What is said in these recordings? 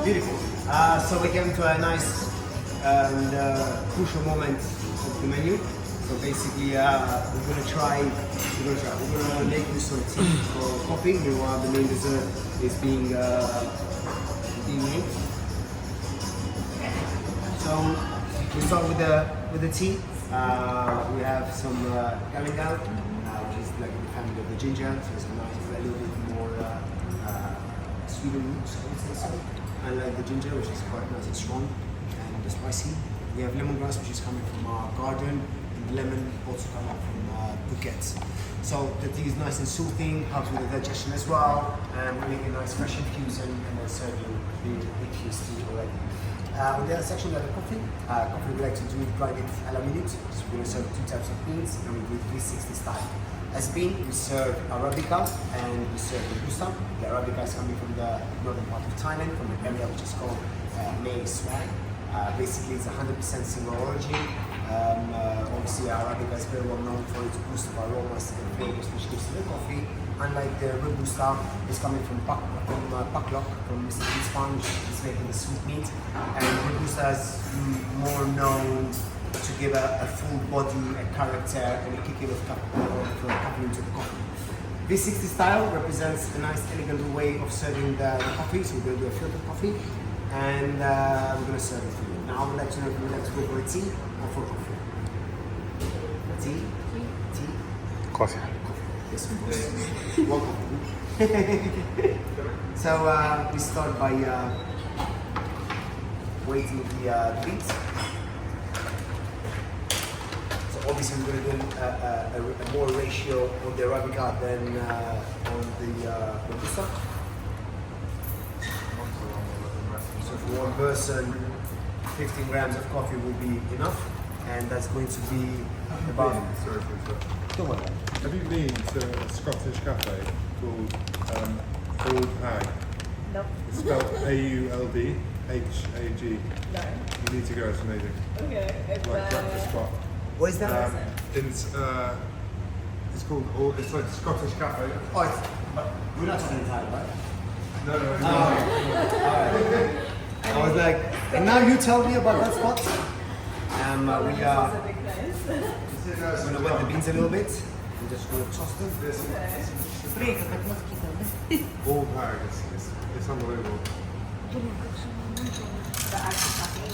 Beautiful. So we came to a nice and crucial moment of the menu. So basically, we're gonna make you some tea or coffee. Meanwhile, the main dessert is being made. So we start with the tea. We have some kalendulе, which is like the family of the ginger, so it's nice, a little bit more sweeter roots, I would say so. Unlike the ginger, which is quite nice and strong and spicy. We have lemongrass, which is coming from our garden, and lemon also coming from Phuket. So the tea is nice and soothing, helps with the digestion as well, and we make a nice fresh infusion and then serve you the infused tea already. On the other section, we have the coffee. Coffee we like to do it grinded a la minute. So we're going to serve two types of beans, and we do it 360 style. As bean, we serve Arabica and we serve Robusta. The Arabica is coming from the northern part of Thailand, from an area which is called Местной. Basically, it's 100% single origin. Obviously, Arabica is very well known for its boost of aromas and flavors which gives to the coffee. Unlike the Robusta, it's coming from Paklok, from Mr. Pete's farm, which is making the sweet meat. And Robusta is more known to give a full body, a character, and a kicking of caffeine to the coffee. This 60 style represents a nice, elegant way of serving the coffee. So we're going to do a filtered coffee, and we're going to serve it for you. Now, I would like to know if you would like to go for a tea or for coffee. Tea? Tea? Coffee. Yes, of course. Welcome. So we start by weighting the beans. So obviously we're going to do a more ratio on the Arabica than on the Robusta. So for one person, 15 grams of coffee will be enough, and that's going to be about... Sorry for that. Don't worry. Have you been to a Scottish cafe called Old Hag? No. It's spelled AULDHAG. No. You need to go, it's amazing. Okay. It's, Like breakfast spot. What is that? It's called it's like a Scottish cafe. Oh, we're not talking Thai, right? No. I was like, and now you tell me about that spot. We are a big place. going to wet the beans a little bit. I'm just going to toss them. Old Hag. It's unbelievable. The actual cafe.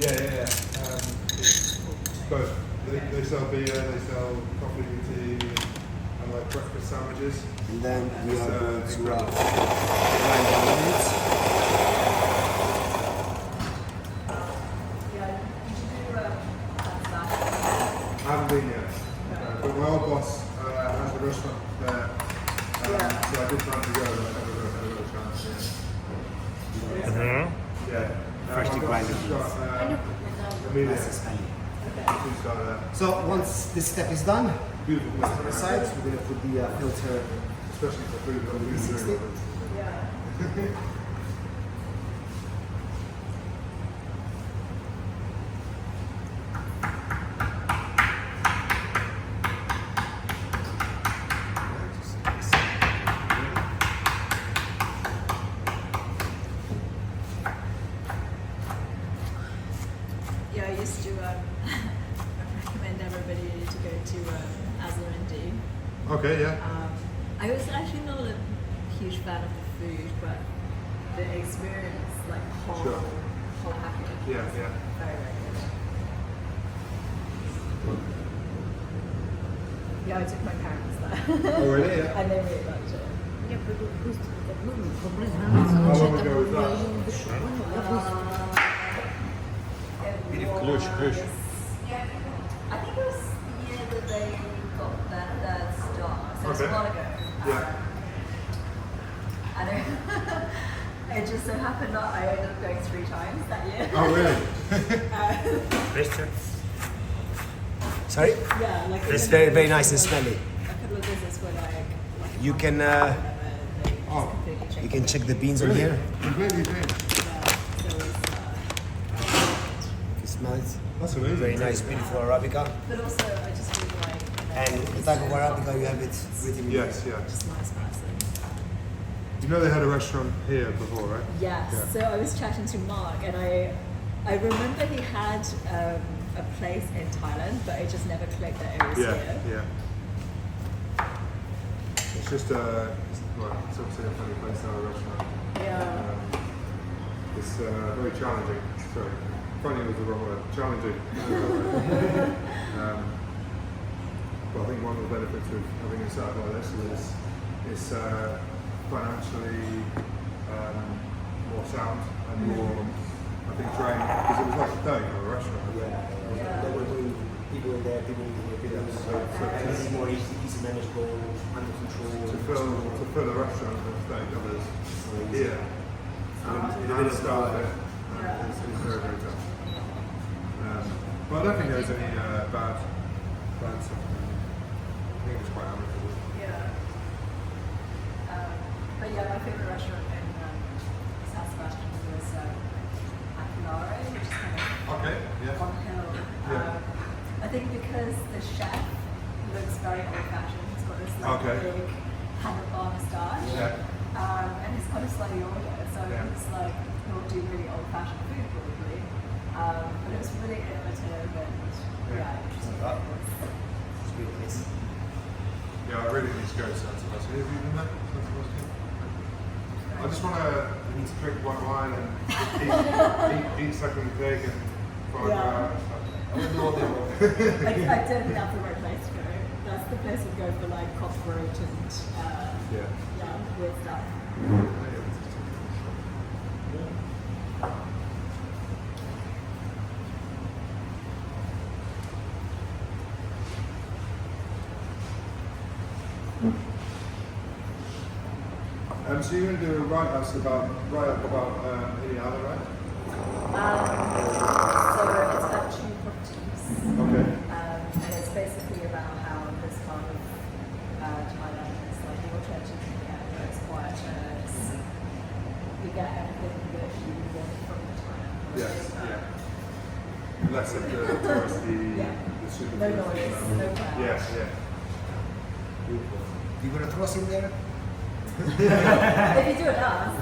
Yeah. But they sell beer, they sell coffee, tea, and like breakfast sandwiches. And then we are going to incredible. grind the onions. I haven't been yet, but my old boss has a restaurant there, so I did plan to go, but I never got a chance. Yeah. Freshly grinded Amelia, Nice and smelly. two-star there. So once this step is done, Beautiful place. on the sides, we're going to put the filter Especially for food. I'm really 360. doing Yeah. Yeah, I used to recommend everybody to go to Azlarendi. Okay, yeah. I was actually not a huge fan of the food, but the experience, like whole package, Yeah. very, very good. Yeah, I took my parents there. Oh, really? Yeah. And they really liked it. How long ago was that? Ключ. I think it was the year that they got their third star, so it was a Okay. while ago. Yeah. I know. It just so happened that I ended up going 3 times that year. Oh, really? Sorry? Yeah, like It's very, very nice and smelly. A couple of visits were like You can you can check the beans on here. Completely green. You smell it. That's amazing. Very nice, beautiful Arabica. But also, I just really like. And the type of Arabica you have it written in Yes, yeah. Just nice person. You know they had a restaurant here before, right? Yes. Yeah. So I was chatting to Mark, and I remember he had a place in Thailand, but it just never clicked that it was Yeah, here. yeah. It's just well, it's obviously a funny place to have a restaurant. Yeah. It's very challenging. Sorry, funny was the wrong word. Challenging. But I think one of the benefits of having a setup like this is it's financially more sound and more, I think, trained, because it was like a thing of a restaurant. There were doing people in there, people in here, So and it's more easy manageable, under control. to fill the restaurant with 30 others here, and staff it, is very, very tough. But I don't think there's any bad stuff. I think it was quite amicable. Yeah. But yeah, my favorite restaurant in South Sebastian was Akulare, which is kind of Okay, yeah. on hill. I think because the chef looks very old-fashioned. He's got this like big handlebar moustache, and he's kind of slightly older, so it's like he'll do really old-fashioned food probably. But it was really innovative and interesting. It's really nice. Yeah, I really need to go to San Sebastian. Have you been there? San Sebastian? I just want to drink white wine and eat sucking pig and find out. I don't know them. I don't think that's the right place to go. That's the place we go for like cockroach and weird stuff. So you're going to do a write-up about Indiana, right? So it's about two properties. Okay. And it's basically about how this part of Thailand is like more churches, it's quieter, you get everything that you want from Thailand. Yes, yeah. Less of the touristy, the super No touristy noise, stuff. no crowd. Yeah. You gonna throw us in there? If you do it us,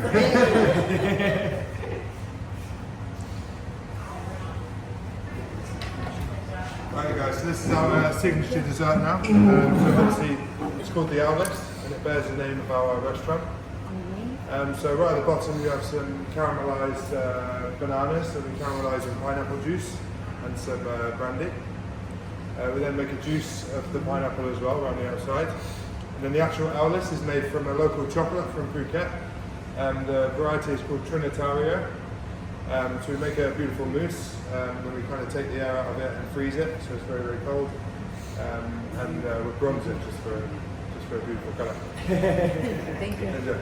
Right guys, so this is our signature dessert now. So obviously it's called the Aulis, and it bears the name of our restaurant. So right at the bottom you have some caramelised bananas that we caramelise in pineapple juice and some brandy. We then make a juice of the pineapple as well around the outside. And then the actual Aulis is made from a local chocolate from Phuket. The variety is called Trinitario. So we make a beautiful mousse, and we kind of take the air out of it and freeze it, so it's very, very cold. And we bronze it just for a beautiful colour. Thank you. Enjoy.